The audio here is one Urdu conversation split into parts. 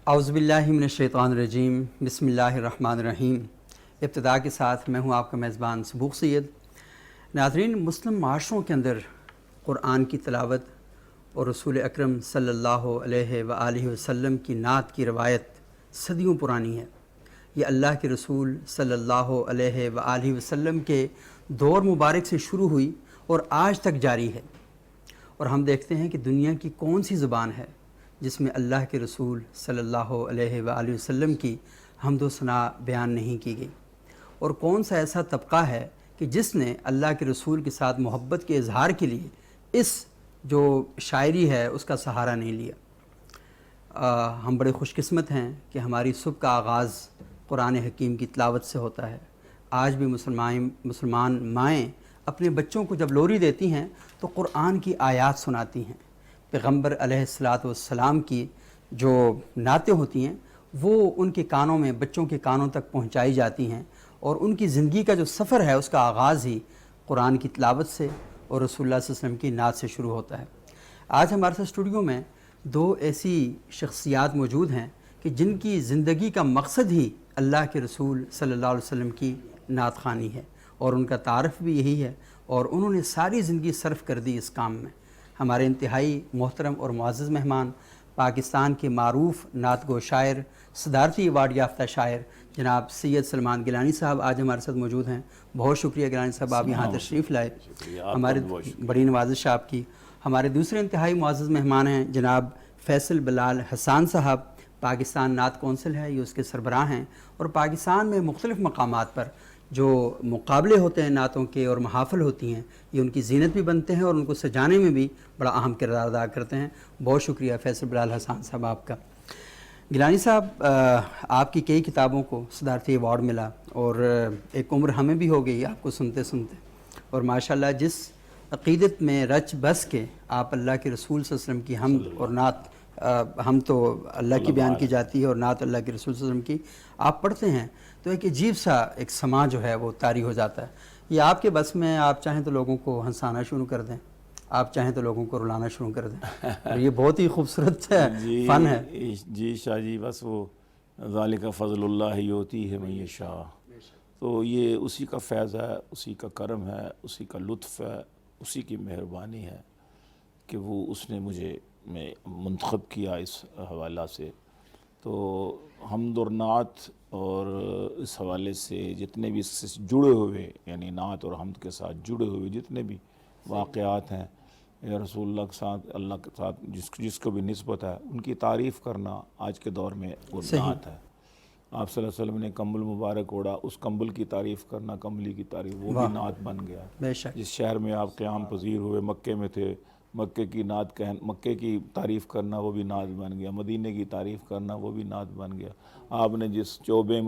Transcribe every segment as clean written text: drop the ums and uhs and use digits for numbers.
اعوذ باللہ من الشیطان الرجیم، بسم اللہ الرحمن الرحیم۔ ابتدا کے ساتھ میں ہوں آپ کا میزبان سبوق سید۔ ناظرین، مسلم معاشروں کے اندر قرآن کی تلاوت اور رسول اکرم صلی اللہ علیہ وآلہ وسلم کی نعت کی روایت صدیوں پرانی ہے۔ یہ اللہ کے رسول صلی اللہ علیہ وآلہ وسلم کے دور مبارک سے شروع ہوئی اور آج تک جاری ہے، اور ہم دیکھتے ہیں کہ دنیا کی کون سی زبان ہے جس میں اللہ کے رسول صلی اللہ علیہ وآلہ وسلم کی حمد و ثنا بیان نہیں کی گئی، اور کون سا ایسا طبقہ ہے کہ جس نے اللہ کے رسول کے ساتھ محبت کے اظہار کے لیے اس جو شاعری ہے اس کا سہارا نہیں لیا۔ ہم بڑے خوش قسمت ہیں کہ ہماری صبح کا آغاز قرآن حکیم کی تلاوت سے ہوتا ہے۔ آج بھی مسلمان مائیں اپنے بچوں کو جب لوری دیتی ہیں تو قرآن کی آیات سناتی ہیں۔ پیغمبر علیہ السلام کی جو نعتیں ہوتی ہیں وہ ان کے کانوں میں، بچوں کے کانوں تک پہنچائی جاتی ہیں، اور ان کی زندگی کا جو سفر ہے اس کا آغاز ہی قرآن کی تلاوت سے اور رسول اللہ صلی اللہ علیہ وسلم کی نعت سے شروع ہوتا ہے۔ آج ہمارے ساتھ اسٹوڈیو میں دو ایسی شخصیات موجود ہیں کہ جن کی زندگی کا مقصد ہی اللہ کے رسول صلی اللہ علیہ وسلم کی نعت خوانی ہے، اور ان کا تعارف بھی یہی ہے، اور انہوں نے ساری زندگی صرف کر دی اس کام میں۔ ہمارے انتہائی محترم اور معزز مہمان، پاکستان کے معروف نعت گو شاعر، صدارتی ایوارڈ یافتہ شاعر جناب سید سلمان گیلانی صاحب آج ہمارے ساتھ موجود ہیں۔ بہت شکریہ گیلانی صاحب، آپ یہاں تشریف لائے، ہمارے بڑی نوازش آپ کی۔ ہمارے دوسرے انتہائی معزز مہمان ہیں جناب فیصل بلال حسان صاحب، پاکستان نعت کونسل ہے، یہ اس کے سربراہ ہیں، اور پاکستان میں مختلف مقامات پر جو مقابلے ہوتے ہیں نعتوں کے اور محافل ہوتی ہیں، یہ ان کی زینت بھی بنتے ہیں اور ان کو سجانے میں بھی بڑا اہم کردار ادا کرتے ہیں۔ بہت شکریہ فیصل بلال حسان صاحب آپ کا۔ گیلانی صاحب، آپ کی کئی کتابوں کو صدارتی ایوارڈ ملا، اور ایک عمر ہمیں بھی ہو گئی آپ کو سنتے سنتے، اور ماشاءاللہ جس عقیدت میں رچ بس کے آپ اللہ کے رسول صلی اللہ علیہ وسلم کی حمد اور نعت، ہم تو اللہ کی بیان کی جاتی ہے اور نعت اللہ کے رسول صلی اللہ علیہ وسلم کی آپ پڑھتے ہیں تو ایک عجیب سا ایک سما جو ہے وہ طاری ہو جاتا ہے۔ یہ آپ کے بس میں، آپ چاہیں تو لوگوں کو ہنسانا شروع کر دیں، آپ چاہیں تو لوگوں کو رلانا شروع کر دیں، اور یہ بہت ہی خوبصورت فن ہے۔ جی شاہ جی، بس وہ ذالک فضل اللہ یؤتی ہے من یشاء، تو یہ اسی کا فیض ہے، اسی کا کرم ہے، اسی کا لطف ہے، اسی کی مہربانی ہے کہ وہ اس نے مجھے منتخب کیا اس حوالہ سے۔ تو حمد اور نعت اور اس حوالے سے جتنے بھی اس سے جڑے ہوئے، یعنی نعت اور حمد کے ساتھ جڑے ہوئے جتنے بھی واقعات ہیں یا رسول اللہ کے ساتھ، اللہ کے ساتھ جس کو بھی نسبت ہے، ان کی تعریف کرنا آج کے دور میں وہ نعت ہے۔ آپ صلی اللہ علیہ وسلم نے کمبل مبارک اوڑھا، اس کمبل کی تعریف کرنا، کمبلی کی تعریف، وہ بھی نعت بن گیا۔ جس شہر میں آپ قیام پذیر ہوئے، مکے میں تھے، مکے کی نعت مکے کی تعریف کرنا وہ بھی نعت بن گیا، مدینے کی تعریف کرنا وہ بھی نعت بن گیا۔ آپ نے جس چوبے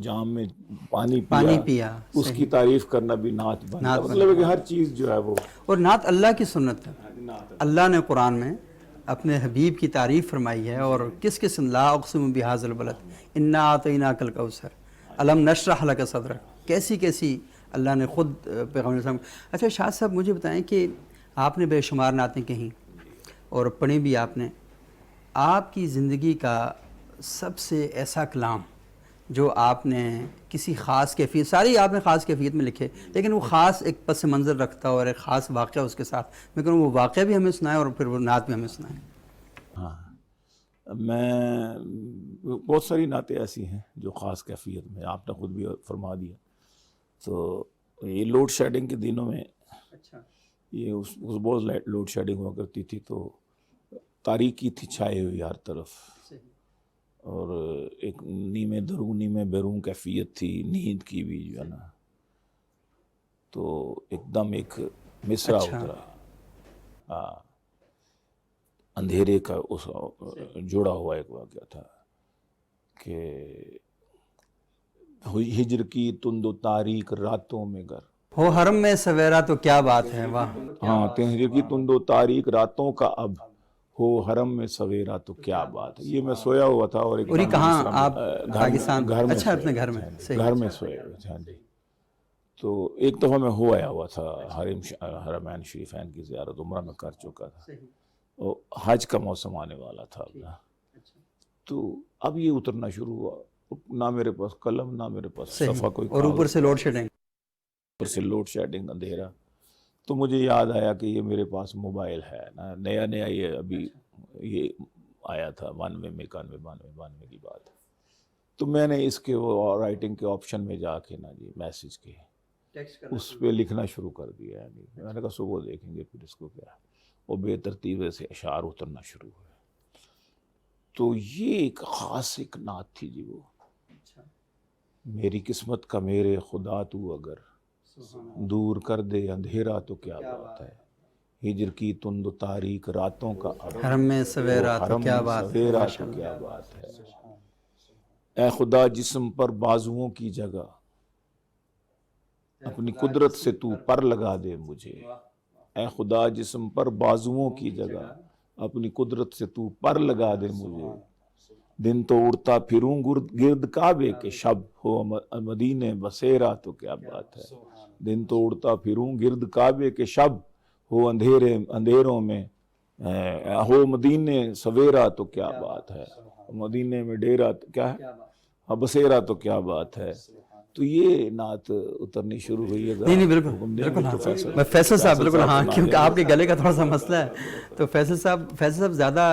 جام میں پانی پیا اس کی تعریف کرنا بھی نعت بن گیا۔ مطلب ہے کہ ہر چیز جو ہے وہ، اور نعت اللہ کی سنت ہے۔ اللہ نے قرآن میں اپنے حبیب کی تعریف فرمائی ہے، اور کس قسم، لا اقسم بہذا البلد انا اعطیناک الکوثر الم نشرح لک صدرک، کیسی کیسی اللہ نے خود پیغمبر صلی اللہ علیہ وسلم۔ اچھا شاہ صاحب، مجھے بتائیں کہ آپ نے بے شمار نعتیں کہیں اور پڑھی بھی آپ نے، آپ کی زندگی کا سب سے ایسا کلام جو آپ نے کسی خاص کیفیت، ساری آپ نے خاص کیفیت میں لکھے، لیکن وہ خاص ایک پس منظر رکھتا اور ایک خاص واقعہ اس کے ساتھ، لیکن وہ واقعہ بھی ہمیں سنائے اور پھر وہ نعت بھی ہمیں سنائے۔ ہاں، میں بہت ساری نعتیں ایسی ہیں جو خاص کیفیت میں، آپ نے خود بھی فرما دیا۔ تو یہ لوڈ شیڈنگ کے دنوں میں، یہ اس بہت لوڈ شیڈنگ ہوا کرتی تھی، تو تاریکی تھی چھائے ہوئی ہر طرف، اور ایک نیمے درون نیمے بیرون کیفیت تھی نیند کی بھی جو ہے نا۔ تو ایک دم ایک مصرع اترا، اندھیرے کا اس جڑا ہوا ایک واقعہ تھا کہ ہجر کی تند و تاریک راتوں میں گر ہو حرم میں سویرا تو کیا بات ہے، واہ۔ ہاں، ہجر کی تند و تاریک راتوں کا اب ہو حرم میں سویرا تو کیا بات ہے۔ یہ میں سویا ہوا تھا، اور یہ کہاں آپ پاکستان؟ گھر میں، اچھا، اپنے گھر میں، گھر میں سویا ہوا تھا جی۔ تو ایک دفعہ میں ہو آیا ہوا تھا، حرمین شریفین کی زیارت عمرہ میں کر چکا تھا، اور حج کا موسم آنے والا تھا اپنا، تو اب یہ اترنا شروع ہوا، نہ میرے پاس قلم، نہ میرے پاس صحیح، صفحہ کوئی اور اوپر سے لوڈ شیڈنگ، اوپر سے لوڈ شیڈنگ، اندھیرا. تو مجھے یاد آیا کہ یہ میرے پاس موبائل ہے نا، نیا نیا یہ ابھی یہ آیا تھا 91 میں، 91 92 کی بات ہے. تو میں نے اس کے وہ رائٹنگ کے آپشن میں جا کے نا جی میسیج کے اس پہ لکھنا شروع کر دیا. یعنی میں نے کہا صبح دیکھیں گے پھر اس کو کیا ہے. وہ بے ترتیب سے اشعار اترنا شروع ہوئے. تو یہ ایک خاص ایک نعت تھی جی. وہ میری قسمت کا میرے خدا تو اگر دور کر دے اندھیرا تو کیا بات ہے، ہجر کی تند و تاریک راتوں کا حرم میں سویرا تو کیا بات ہے، سویرا تو کیا بات ہے. اے خدا جسم پر بازوؤں کی جگہ اپنی قدرت سے تو پر لگا دے مجھے. اے خدا جسم پر بازوؤں کی جگہ اپنی قدرت سے تو پر لگا دے مجھے. دن تو اڑتا پھروں گرد کعبے کے شب ہو مدینے بسیرا تو کیا بات ہے. دن تو اڑتا پھروں گرد کعبے کے شب ہو اندھیروں میں ہو مدینے سویرا تو کیا بات ہے. مدینے میں ڈیرا کیا ہے، بسیرا تو کیا بات ہے. تو یہ نعت اترنی شروع ہوئی ہے. نہیں بالکل ہاں. میں فیصل صاحب بالکل ہاں، کیونکہ آپ کے گلے کا تھوڑا سا مسئلہ ہے. تو فیصل صاحب زیادہ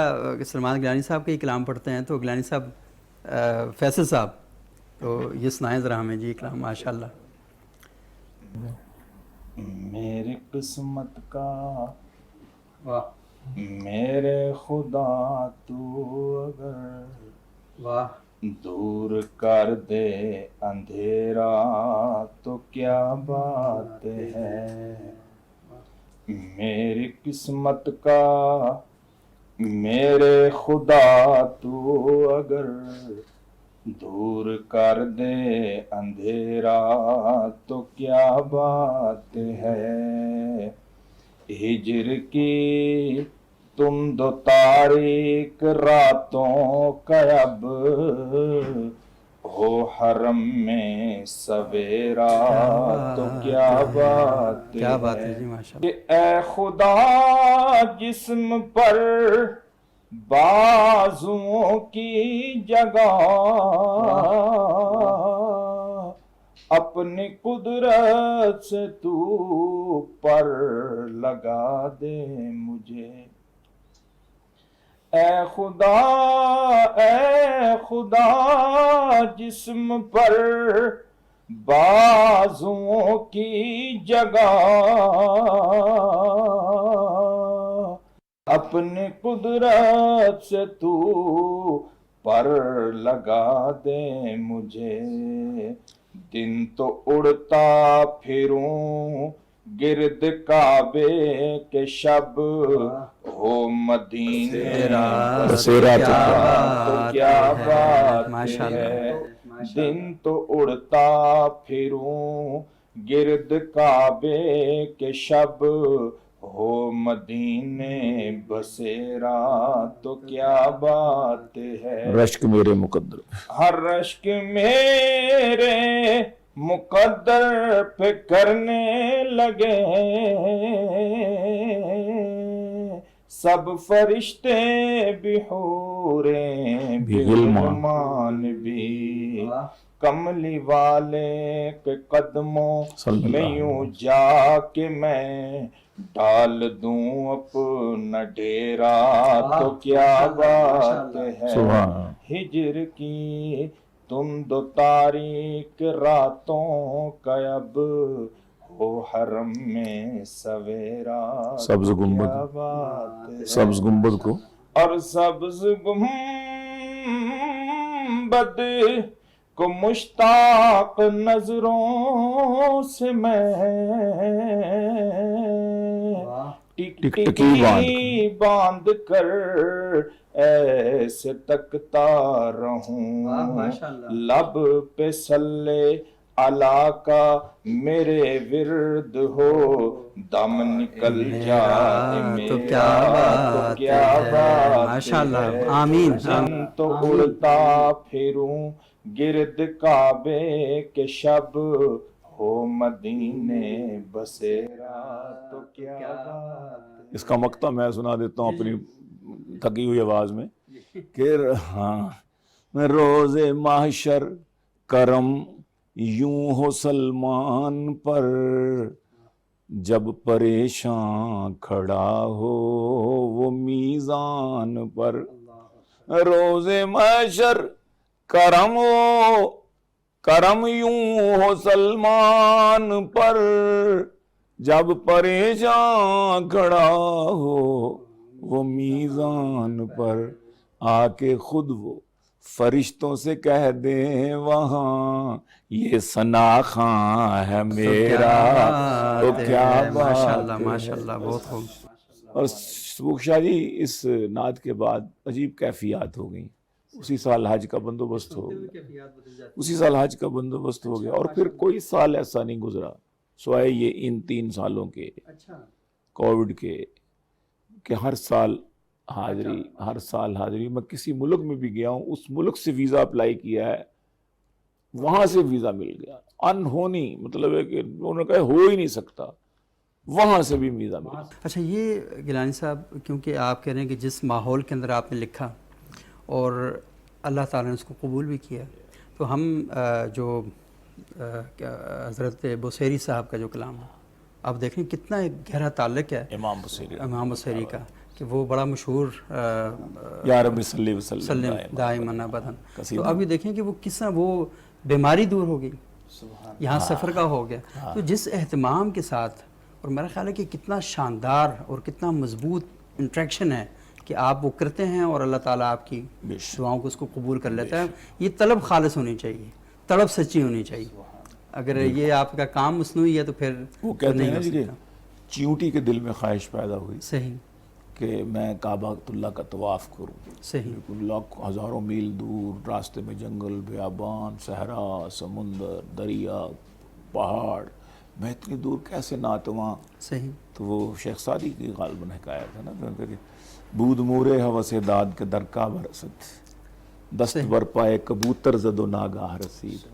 سلمان گیلانی صاحب کے ہی کلام پڑھتے ہیں. تو گیلانی صاحب، فیصل صاحب تو یہ سنائیں ذرا ہمیں جی کلام ماشاء اللہ. میری قسمت کا میرے خدا تو اگر دور کر دے اندھیرا تو کیا بات ہے. میری قسمت کا میرے خدا تو اگر دور کر دے اندھیرا تو کیا بات ہے. ہجر کی تم دو تاریک راتوں کا اب ہو حرم میں سویرا تو کیا بات ہے. جی ماشاء کہ اے خدا جسم پر بازوؤں کی جگہ اپنی قدرت سے تو پر لگا دے مجھے. اے خدا جسم پر بازوؤں کی جگہ اپنی قدرت سے تو پر لگا دے مجھے. دن تو اڑتا پھروں گرد کعبے کے شب ہو مدینے بسیرا تو کیا بات ہے. دن تو اڑتا پھروں گرد کعبے کے شب ہو مدینے بسیرا تو کیا بات ہے. رشک میرے مقدر ہر رشک میرے مقدر پہ کرنے لگے سب فرشتے بھی حوریں بھی غلمان بھی. کملی والے کے قدموں میں یوں جا کے میں ڈال دوں اپنا ڈیرا تو کیا بات ہے. ہجر کی تم دو تاریک راتوں کا اب ہو حرم میں سویرا سبز گنبد سبز گنبد کو اور سبز گنبد کو مشتاق نظروں سے میں ٹکٹکی باندھ کر ایسے تکتا رہوں. لب پہ صلی اللہ کا میرے ورد ہو دم نکل جائے تو کیا بات ہے. ماشاء اللہ آمین. دن تو اڑتا پھروں گرد کعبے کے شب ہو مدینے بسیرا تو کیا بات. اس کا مقطع میں سنا دیتا ہوں اپنی تھکی ہوئی آواز میں کہ ہاں روز محشر کرم یوں ہو سلمان پر، جب پریشان کھڑا ہو وہ میزان پر۔ روز محشر کرم یوں ہو سلمان پر، جب پریشان کھڑا ہو وہ میزان پر، آ کے خود وہ فرشتوں سے کہہ دیں وہاں، یہ ثنا خاں ہے میرا تو کیا بات ماشاءاللہ بہت خوب۔ اور سبوک شاہ جی اس نعت کے بعد عجیب کیفیات ہو گئیں۔ اسی سال حج کا بندوبست ہو گیا، اور پھر کوئی سال ایسا نہیں گزرا سوائے یہ ان 3 سالوں کے کووڈ کے کہ ہر سال حاضری۔ میں کسی ملک میں بھی گیا ہوں، اس ملک سے ویزا اپلائی کیا ہے، وہاں سے ویزا مل گیا، انہونی مطلب ہے کہ انہوں نے کہا ہو ہی نہیں سکتا، وہاں سے بھی ویزا مل گیا۔ اچھا، یہ گیلانی صاحب کیونکہ آپ کہہ رہے ہیں کہ جس ماحول کے اندر آپ نے لکھا اور اللہ تعالیٰ نے اس کو قبول بھی کیا، تو ہم جو حضرت بوسیری صاحب کا جو کلام ہے، آپ دیکھیں کتنا ایک گہرا تعلق ہے امام بوسیری کا، کہ وہ بڑا مشہور یا رب صلی وسلم دائماً ابداً۔ تو اب یہ دیکھیں کہ وہ کس طرح وہ بیماری دور ہو گئی، یہاں سفر کا ہو گیا، تو جس اہتمام کے ساتھ، اور میرا خیال ہے کہ کتنا شاندار اور کتنا مضبوط انٹریکشن ہے کہ آپ وہ کرتے ہیں اور اللہ تعالیٰ آپ کی دعاؤں کو اس کو قبول کر لیتا ہے۔ یہ طلب خالص ہونی چاہیے، طلب سچی ہونی چاہیے۔ اگر یہ آپ کا کام مصنوعی ہے تو پھر وہ کہتے ہیں کہ چیونٹی کے دل میں خواہش پیدا ہوئی صحیح کہ میں کعبہ اللہ کا طواف کروں، صحیح، لاکھ ہزاروں میل دور راستے میں جنگل، بیابان، صحرا، سمندر، دریا، پہاڑ، میں اتنی دور کیسے نہ تو وہاں۔ صحیح۔ تو وہ شیخ سعدی کی غالباً حکایت ہے نا کہ بود مورے ہوس داد کے درکا برست، دست بر پائے کبوتر زد و ناگاہ رسید۔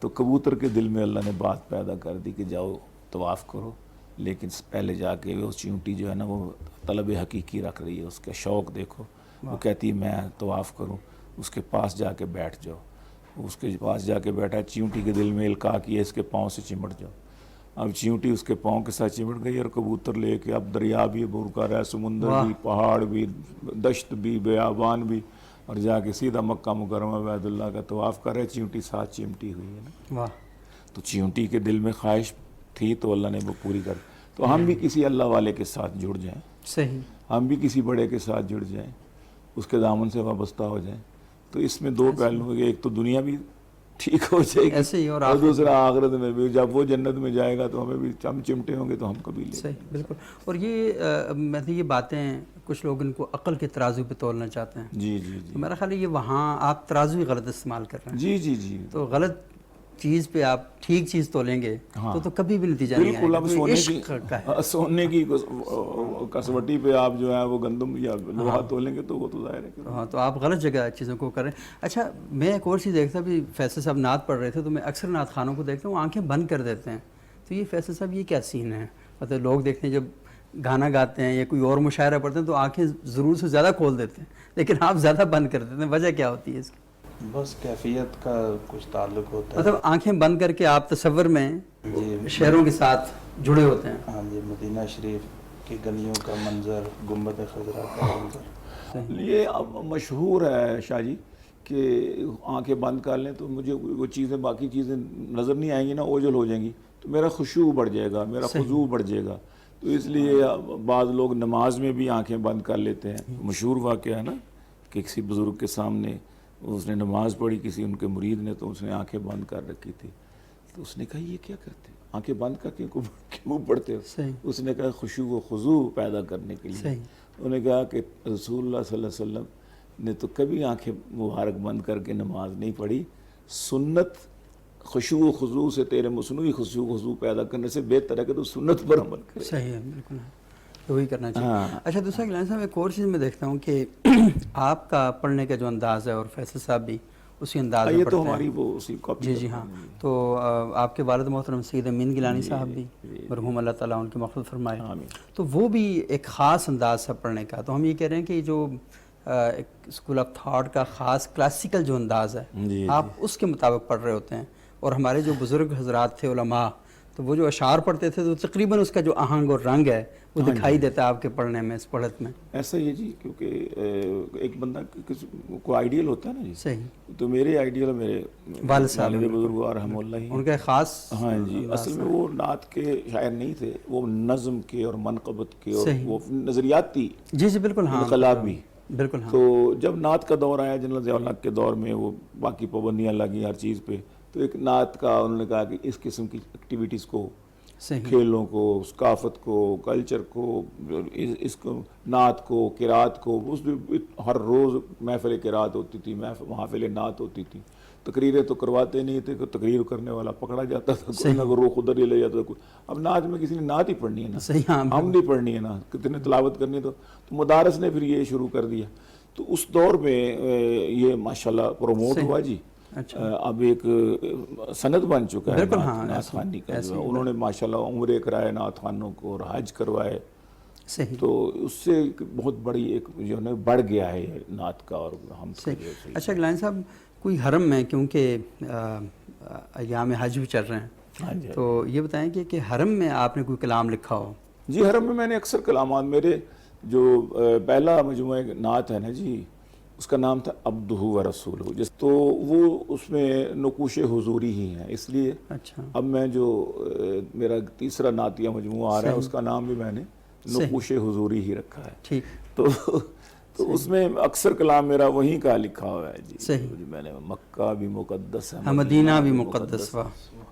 تو کبوتر کے دل میں اللہ نے بات پیدا کر دی کہ جاؤ طواف کرو، لیکن پہلے جا کے وہ چیونٹی جو ہے نا وہ طلب حقیقی رکھ رہی ہے، اس کا شوق دیکھو، وہ کہتی ہے میں طواف کروں، اس کے پاس جا کے بیٹھ جاؤ، اس کے پاس جا کے بیٹھا، چیونٹی کے دل میں القاء کیا اس کے پاؤں سے چمٹ جاؤ۔ اب چیونٹی اس کے پاؤں کے ساتھ چمٹ گئی اور کبوتر لے کے اب دریا بھی عبور کر رہا ہے، سمندر بھی، پہاڑ بھی، دشت بھی، بیابان بھی، اور جا کے سیدھا مکہ مکرمہ بیت اللہ کا طواف کر رہے، چیونٹی ساتھ چمٹی ہوئی ہے نا۔ تو چیونٹی کے دل میں خواہش تھی تو اللہ نے وہ پوری کر۔ تو ہم بھی کسی اللہ والے کے ساتھ جڑ جائیں، صحیح، ہم بھی کسی بڑے کے ساتھ جڑ جائیں، اس کے دامن سے وابستہ ہو جائیں، تو اس میں 2 پہلو ہیں، ایک تو دنیا بھی ٹھیک ہو جائے گی ایسے ہی، اور دوسرا آخرت میں بھی، جب وہ جنت میں جائے گا تو ہمیں بھی ہم چمٹے ہوں گے تو ہم کبھی لیں۔ صحیح، بالکل۔ اور یہ میں نے یہ باتیں کچھ لوگ ان کو عقل کے ترازو پہ تولنا چاہتے ہیں، جی جی جی، میرا خیال ہے یہ وہاں آپ ترازو ہی غلط استعمال کر رہے ہیں۔ جی جی جی، تو غلط چیز پہ آپ ٹھیک چیز تولیں گے تو کبھی بھی نتیجہ نہیں آئے بالکل۔ گا۔ اب سونے کی کسوٹی پہ آپ جو ہے وہ گندم یا لوہا تولیں گے تو وہ تو ظاہر ہے کہ ہاں، تو آپ غلط جگہ چیزوں کو کریں۔ اچھا، میں ایک اور چیز دیکھتا بھی، فیصل صاحب نعت پڑھ رہے تھے تو میں اکثر نعت خانوں کو دیکھتا ہوں آنکھیں بند کر دیتے ہیں، تو یہ فیصل صاحب یہ کیا سین ہے؟ مطلب لوگ دیکھتے ہیں جب گانا گاتے ہیں یا کوئی اور مشاعرہ پڑھتے ہیں تو آنکھیں ضرور سے زیادہ کھول دیتے ہیں، لیکن آپ زیادہ بند کر دیتے ہیں، وجہ کیا ہوتی ہے اس کی؟ بس کیفیت کا کچھ تعلق ہوتا ہے۔ مطلب آنکھیں بند کر کے آپ تصور میں شہروں کے ساتھ جڑے ہوتے ہیں۔ ہاں جی، مدینہ شریف کی گلیوں کا منظر، گنبد خضرا کا منظر، یہ اب مشہور ہے شاہ جی کہ آنکھیں بند کر لیں تو مجھے وہ چیزیں، باقی چیزیں نظر نہیں آئیں گی نا، اوجھل ہو جائیں گی، تو میرا خشوع بڑھ جائے گا، میرا خضوع بڑھ جائے گا، تو اس لیے بعض لوگ نماز میں بھی آنکھیں بند کر لیتے ہیں۔ مشہور واقعہ ہے نا کہ کسی بزرگ کے سامنے اس نے نماز پڑھی، کسی ان کے مرید نے، تو اس نے آنکھیں بند کر رکھی تھی، تو اس نے کہا یہ کیا کرتے ہیں، آنکھیں بند کر کے کیوں پڑھتے ہو؟ اس نے کہا خشوع و خضوع پیدا کرنے کے لیے۔ انہوں نے کہا کہ رسول اللہ صلی اللہ علیہ وسلم نے تو کبھی آنکھیں مبارک بند کر کے نماز نہیں پڑھی، سنت خشوع و خضوع سے، تیرے مصنوعی خشوع و خضوع پیدا کرنے سے بہتر ہے کہ تو سنت پر عمل کرے۔ صحیح ہے، بالکل وہی کرنا چاہیے۔ اچھا، دوسرا گیلانی صاحب ایک اور چیز میں دیکھتا ہوں کہ آپ کا پڑھنے کا جو انداز ہے، اور فیصل صاحب بھی اسی انداز میں یہ پڑھتے تو ہیں۔ ہماری وہ اسی کاپی۔ جی ہاں، تو آپ کے والد محترم سید امین گیلانی صاحب بھی، مرحوم اللہ تعالیٰ ان کی مغفرت فرمائے، تو وہ بھی ایک خاص انداز ہے پڑھنے کا۔ تو ہم یہ کہہ رہے ہیں کہ جو ایک اسکول آف تھاٹ کا خاص کلاسیکل جو انداز ہے جی آپ اس کے مطابق پڑھ رہے ہوتے ہیں، اور ہمارے جو بزرگ حضرات تھے علماء تو وہ جو اشعار پڑھتے تھے تو تقریباً اس کا جو آہنگ اور رنگ ہے وہ دکھائی دیتا ہے آپ کے پڑھنے میں، اس پڑھت میں. ایسا ہی ہے جی، کیونکہ ایک بندہ کو آئیڈیل ہوتا ہے نا جی. صحیح. تو میرے آئیڈیل میرے والد صاحب بزرگوار رحمہ اللہ ہی ان کا خاص. ہاں جی، اصل میں وہ نعت کے شاعر نہیں تھے، وہ نظم کے اور منقبت کے اور وہ نظریاتی جی جی بالکل ہاں انقلابی. بالکل ہاں. تو جب نعت کا دور آیا جنرل ضیاء الحق کے دور میں، وہ باقی پابندیاں لگی ہر چیز پہ، تو ایک نعت کا انہوں نے کہا کہ اس قسم کی ایکٹیویٹیز کو، کھیلوں کو، ثقافت کو، کلچر کو، اس کو، نعت کو، قرات کو، اس ہر روز محفل قرات ہوتی تھی، محافل نعت ہوتی تھی. تقریریں تو کرواتے نہیں تھے کہ تقریر کرنے والا پکڑا جاتا تھا، کوئی نہ کوئی روح ادھر ہی لے جاتا تھا. اب نعت میں کسی نے نعت ہی پڑھنی ہے نا، ہم نہیں پڑھنی ہے نا، کتنے تلاوت کرنی. تو مدارس نے پھر یہ شروع کر دیا. تو اس دور میں یہ ماشاءاللہ پروموٹ ہوا جی. اب ایک سند بن چکا ہے نعت خوانی کا. انہوں نے ماشاءاللہ عمرے کرائے نعت خوانوں کو اور حج کروائے. تو اس سے بہت بڑی ایک جو ہے بڑھ گیا ہے نعت کا. اور ہم اچھا گلائن صاحب، کوئی حرم میں، کیونکہ ایام حج بھی چل رہے ہیں، تو یہ بتائیں کہ حرم میں آپ نے کوئی کلام لکھا ہو؟ جی حرم میں نے اکثر کلامات، میرے جو پہلا مجموعہ نعت ہے نا جی، اس کا نام تھا عبدہ و رسولہ. تو وہ اس میں نقوش حضوری ہی ہیں، اس لیے اب میں جو میرا تیسرا نعتیہ مجموعہ آ رہا ہے اس کا نام بھی میں نے نقوش حضوری ہی رکھا ہے. تو اس میں اکثر کلام میرا وہیں کا لکھا ہوا ہے جی. میں نے مکہ بھی مقدس ہے، مدینہ بھی مقدس،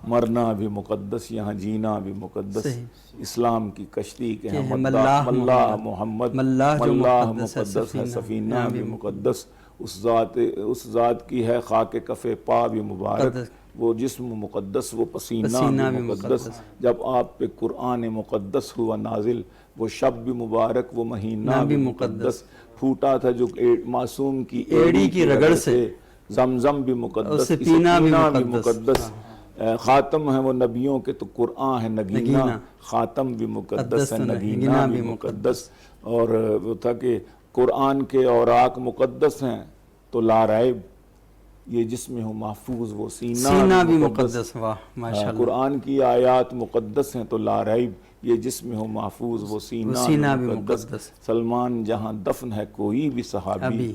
مرنا بھی مقدس، یہاں جینا بھی مقدس، اسلام کی کشتی کے ہیں ملہ محمد، ملہ مقدس ہے، سفینہ بھی مقدس، اس ذات کی ہے خاک کف پا بھی مبارک، وہ جسم مقدس، وہ پسینہ بھی مقدس. جب آپ پہ قرآن مقدس ہوا نازل، وہ شب بھی مبارک، وہ مہینہ بھی مقدس، پھوٹا تھا جو معصوم کی ایڑی کی رگڑ سے، زمزم بھی مقدس، سفینہ بھی مقدس. خاتم ہے وہ نبیوں کے تو قرآن ہے نگینہ، خاتم بھی مقدس ہے، نگینہ بھی مقدس. اور وہ تھا کہ قرآن کے اوراق مقدس ہیں تو لا ریب، یہ جس میں ہو محفوظ وہ سینہ بھی مقدس. قرآن کی آیات مقدس ہیں تو لا ریب، یہ جس میں ہو محفوظ وہ سینہ بھی مقدس. سلمان جہاں دفن ہے کوئی بھی صحابی،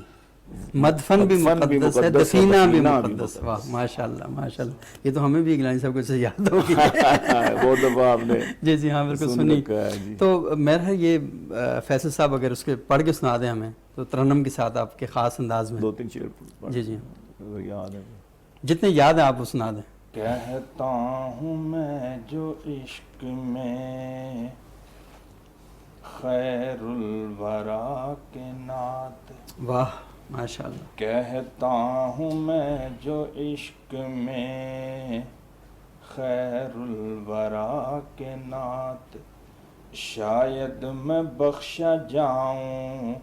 مدفن بھی مقدس ہے، دفینہ بھی مقدس. واہ ماشاءاللہ ماشاءاللہ، یہ تو ہمیں بھی گلانی صاحب کو سے یاد ہوگی. بہت دفعہ آپ نے جی جی ہاں بالکل سنی. تو میرا یہ فیصل صاحب اگر اس کے پڑھ کے سنا دیں ہمیں تو ترنم کے ساتھ آپ کے خاص انداز میں. 2-3 شعر جی جی یاد ہے، جتنے یاد ہیں آپ وہ سنا دیں. کہتا ہوں میں جو عشق میں خیر الورا کے نعت، واہ ماشاءاللہ. کہتا ہوں میں جو عشق میں خیر الورا کے نعت، شاید میں بخشا جاؤں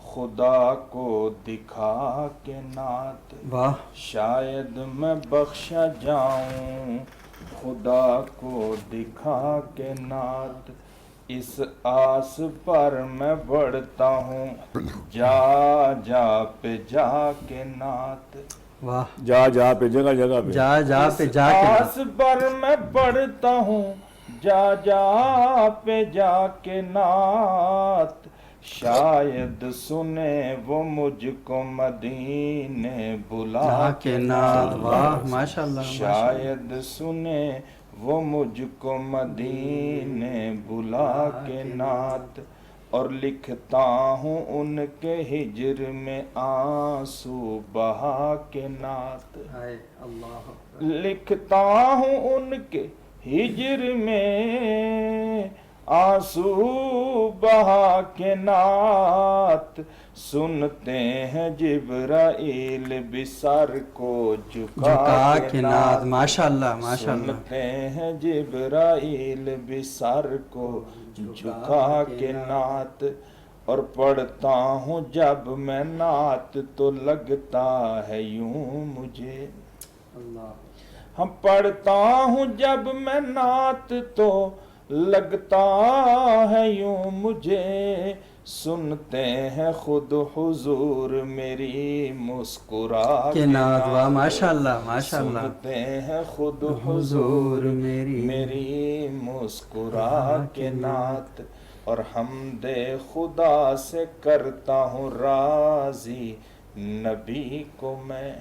خدا کو دکھا کے نعت، واہ شاید میں بخشا جاؤں خدا کو دکھا کے نعت. اس آس پر میں بڑھتا ہوں جا جا پہ جا کے نعت، واہ جا جا پہ جگہ جگہ پہ، جا جا پہ جا کے نعت. آس پر میں بڑھتا ہوں جا جا پہ جا کے نعت، شاید سنے وہ مجھ کو مدینے بلا کے نعت. واہ ماشاءاللہ. شاید سنے وہ مجھ کو مدینے بلا کے نعت. اور لکھتا ہوں ان کے ہجر میں آنسو بہا کے نعت، لکھتا ہوں ان کے ہجر میں آنسو بہا کے نعت. سنتے ہیں جبرائیل بھی سر کو جھکا کے نعت. ماشاءاللہ ماشاءاللہ. سنتے ہیں جبرائیل بھی سر کو جھکا کے نعت. اور پڑھتا ہوں جب میں نعت تو لگتا ہے یوں مجھے، ہم پڑھتا ہوں جب میں نعت تو لگتا ہے یوں مجھے، سنتے ہیں خود حضور میری مسکرا کے نعت، واہ ماشاء اللہ ماشاء اللہ. سنتے ہیں خود حضور میری مسکرا کے نعت، اور حمد خدا سے کرتا ہوں راضی نبی کو میں،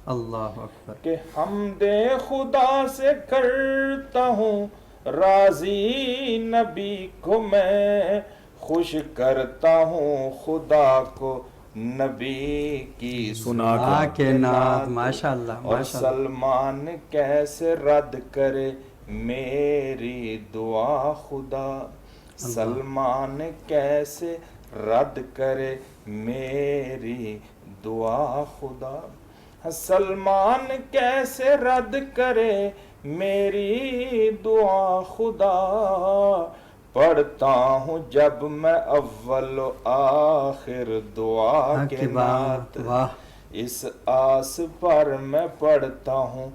اللہ اکبر. کہ حمد خدا سے کرتا ہوں راضی نبی کو میں، خوش کرتا ہوں خدا کو نبی کی سنا کے نعت، ماشاء اللہ اور ماشاء اللہ. سلمان کیسے رد کرے میری دعا خدا، سلمان کیسے رد کرے میری دعا خدا، سلمان کیسے رد کرے میری دعا خدا، پڑھتا ہوں جب میں اول و آخر دعا کے نعت، واہ. اس آس پر میں پڑھتا ہوں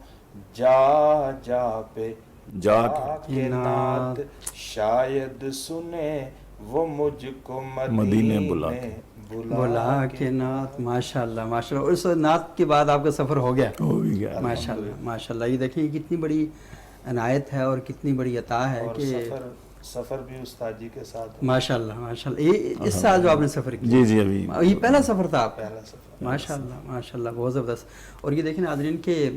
جا جا پہ جا کے نعت، شاید سنے وہ مجھ کو مدینے بلا کے نعت، ماشاء اللہ ماشاء اللہ. اور اس نعت کے بعد آپ کا سفر ہو گیا ہو بھی گیا. ماشاء اللہ ماشاء اللہ. یہ دیکھیں کتنی بڑی عنایت ہے اور کتنی بڑی عطا ہے اور کہ سفر بھی استاد جی کے ساتھ ماشاء اللہ ماشاء اللہ. یہ اس سال جو آپ نے سفر کیا، جی جی ابھی یہ پہلا سفر تھا آپ کا؟ پہلا سفر. ماشاء اللہ ماشاء اللہ، بہت زبردست. اور یہ دیکھیں ناظرین کہ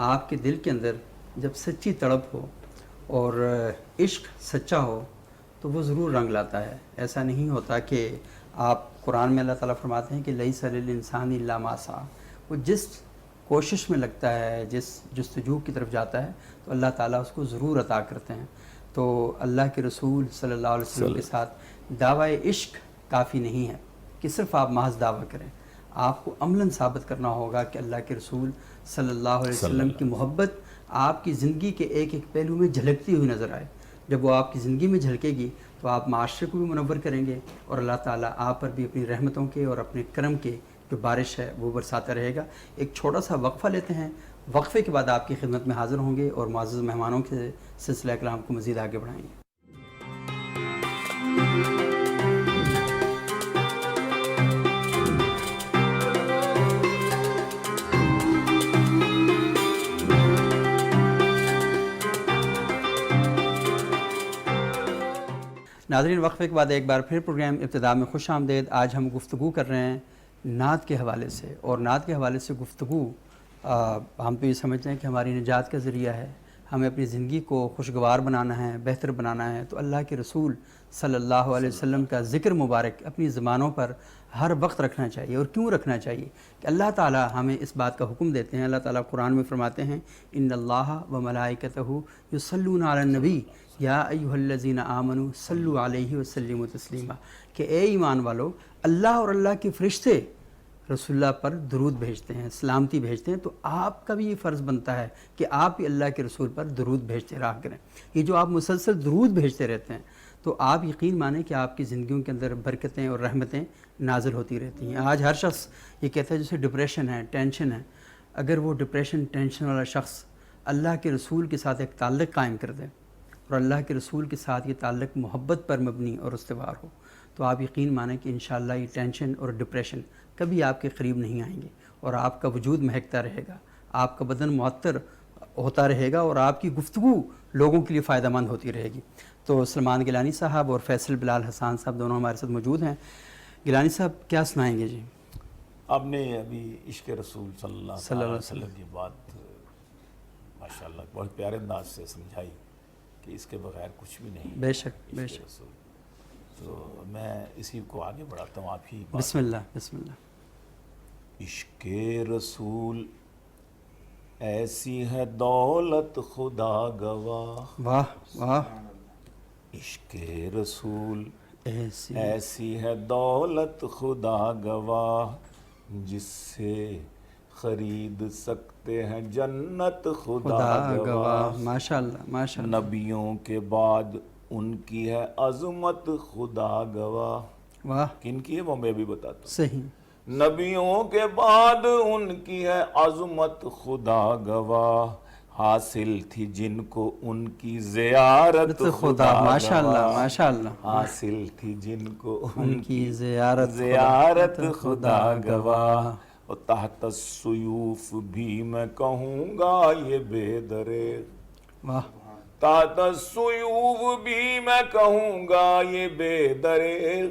آپ کے دل کے اندر جب سچی تڑپ ہو اور عشق سچا ہو تو وہ ضرور رنگ لاتا ہے. ایسا نہیں ہوتا کہ آپ قرآن میں اللہ تعالیٰ فرماتے ہیں کہ لیس للانسان الا ما سعی، وہ جس کوشش میں لگتا ہے، جس جستجو کی طرف جاتا ہے تو اللہ تعالیٰ اس کو ضرور عطا کرتے ہیں. تو اللہ کے رسول صلی اللہ علیہ وسلم کے ساتھ دعوی عشق کافی نہیں ہے کہ صرف آپ محض دعویٰ کریں، آپ کو عملاً ثابت کرنا ہوگا کہ اللہ کے رسول صلی اللہ علیہ وسلم کی محبت آپ کی زندگی کے ایک ایک پہلو میں جھلکتی ہوئی نظر آئے. جب وہ آپ کی زندگی میں جھلکے گی تو آپ معاشرے کو بھی منور کریں گے اور اللہ تعالیٰ آپ پر بھی اپنی رحمتوں کے اور اپنے کرم کے جو بارش ہے وہ برساتا رہے گا. ایک چھوٹا سا وقفہ لیتے ہیں، وقفے کے بعد آپ کی خدمت میں حاضر ہوں گے اور معزز مہمانوں کے سلسلہ کلام کو مزید آگے بڑھائیں گے. ناظرین وقفے کے بعد ایک بار پھر پروگرام ابتدا میں خوش آمدید. آج ہم گفتگو کر رہے ہیں نعت کے حوالے سے، اور نعت کے حوالے سے گفتگو ہم تو یہ سمجھتے ہیں کہ ہماری نجات کا ذریعہ ہے. ہمیں اپنی زندگی کو خوشگوار بنانا ہے، بہتر بنانا ہے تو اللہ کے رسول صلی اللہ علیہ وسلم کا ذکر مبارک اپنی زبانوں پر ہر وقت رکھنا چاہیے. اور کیوں رکھنا چاہیے کہ اللہ تعالیٰ ہمیں اس بات کا حکم دیتے ہیں. اللہ تعالیٰ قرآن میں فرماتے ہیں ان اللہ و ملائکتہ یصلون علی النبی یا ایھا الذین آمنوا صلوا علیہ وسلموا تسلیما، کہ اے ایمان والو، اللہ اور اللہ کے فرشتے رسول اللہ پر درود بھیجتے ہیں، سلامتی بھیجتے ہیں، تو آپ کا بھی یہ فرض بنتا ہے کہ آپ بھی اللہ کے رسول پر درود بھیجتے رہا کریں. یہ جو آپ مسلسل درود بھیجتے رہتے ہیں تو آپ یقین مانیں کہ آپ کی زندگیوں کے اندر برکتیں اور رحمتیں نازل ہوتی رہتی ہیں. آج ہر شخص یہ کہتا ہے جسے ڈپریشن ہے، ٹینشن ہے، اگر وہ ڈپریشن ٹینشن والا شخص اللہ کے رسول کے ساتھ ایک تعلق قائم کر دے اور اللہ کے رسول کے ساتھ یہ تعلق محبت پر مبنی اور استوار ہو تو آپ یقین مانیں کہ انشاءاللہ یہ ٹینشن اور ڈپریشن کبھی آپ کے قریب نہیں آئیں گے اور آپ کا وجود مہکتا رہے گا، آپ کا بدن معطر ہوتا رہے گا اور آپ کی گفتگو لوگوں کے لیے فائدہ مند ہوتی رہے گی. تو سلمان گیلانی صاحب اور فیصل بلال حسان صاحب دونوں ہمارے ساتھ موجود ہیں. گیلانی صاحب کیا سنائیں گے جی؟ آپ نے ابھی عشق رسول صلی اللہ علیہ وسلم کی بات ماشاءاللہ بہت پیارے انداز سے سمجھائی کہ اس کے بغیر کچھ بھی نہیں. بے شک بے شک. تو میں اسی کو آگے بڑھاتا ہوں. آپ ہی بسم اللہ بسم اللہ. عشق رسول ایسی ہے دولت خدا گواہ، واہ واہ. عشق رسول ایسی ایسی ہے دولت خدا گواہ، جس سے خرید سکتے ہیں جنت خدا گواہ. ماشاء اللہ ماشاء اللہ. نبیوں کے بعد ان کی ہے عظمت خدا گواہ. واہ. کن کی ہے وہ میں بھی بتاتا ہوں. صحیح. نبیوں کے بعد ان کی ہے عظمت خدا گواہ، حاصل تھی جن کو ان کی زیارت خدا ماشاء اللہ گواہ، ماشاء اللہ، حاصل تھی جن کو ان کی زیارت خدا گواہ، اور تحت السیوف بھی میں کہوں گا یہ بے دریغ، واہ تحت السیوف بھی میں کہوں گا یہ بے دریغ،